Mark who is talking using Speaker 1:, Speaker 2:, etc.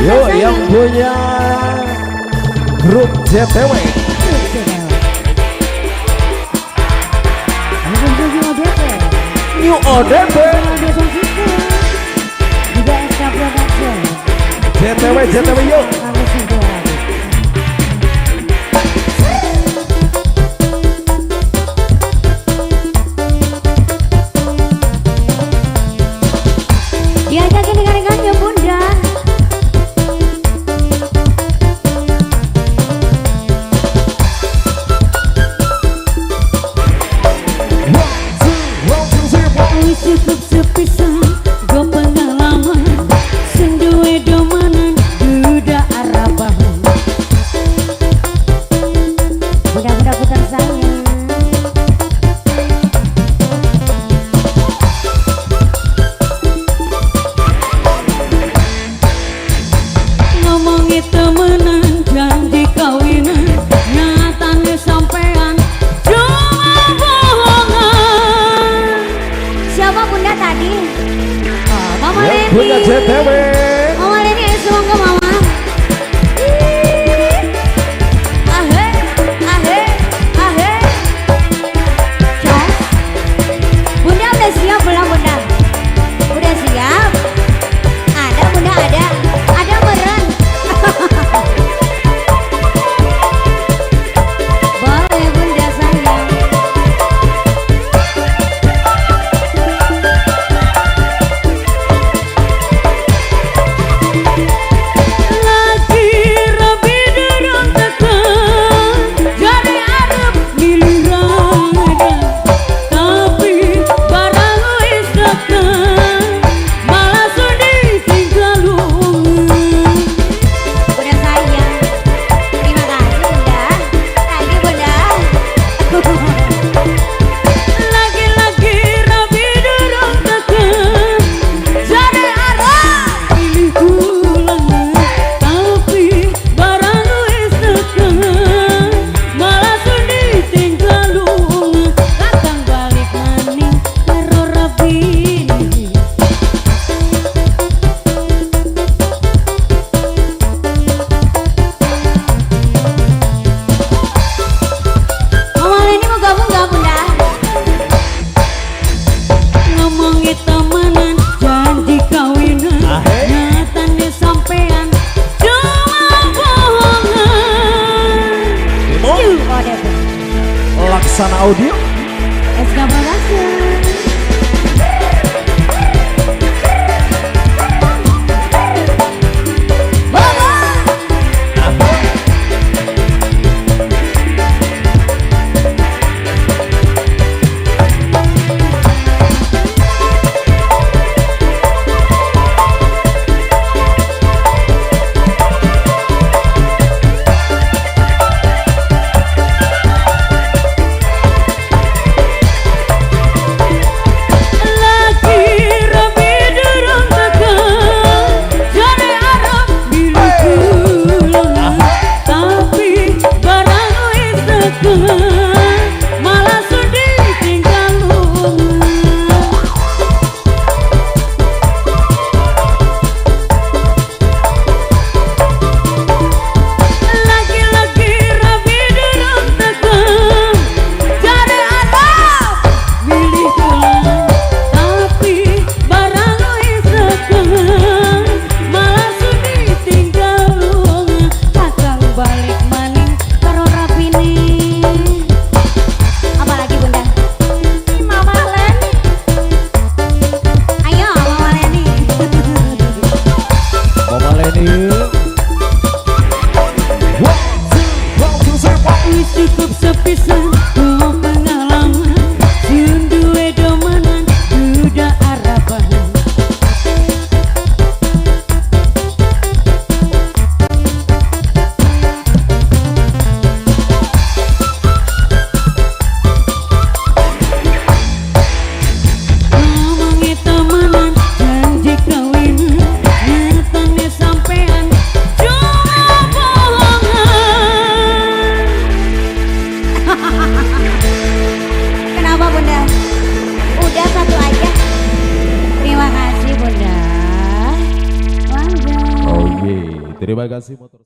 Speaker 1: Yuk yang punya grup JTW. New ODP. JTW yuk.
Speaker 2: Diajakin dengan bunda. Cukup sepisan gue pengalaman senduwe domanan duda arabahan. Mudah-mudahan putar saya. Ngomongin temenan janji kawinan nyatanya sampean cuma bohongan. Siapa bunda tadi? Oh, Mama Leni.
Speaker 1: Bunda JTW.
Speaker 2: Mama Leni langsung ke mama. Ahe, ahe, ahe. Cos. Bunda udah siap belum bunda? Udah siap? Ada bunda ada. Ada meren. Boleh bunda sayang. Lagi rabi derong tekan jadi arep miliran tapi barang wis tekan malah sedih tinggal Bunda sayang. Terima kasih bunda. Thank you bunda. Lagi-lagi rabi derong tekan jadi arep pilih pulang tapi barang wis tekan malah sedih tinggal kakang balik maning karo rabi. Mama Leni mau gabung gak bunda? Ngomongin temenan janji kawinan nyatanya sampean cuma bohongan. Yuk ODP
Speaker 1: Laksana Audio.
Speaker 2: SK Production.
Speaker 1: Terima kasih motor.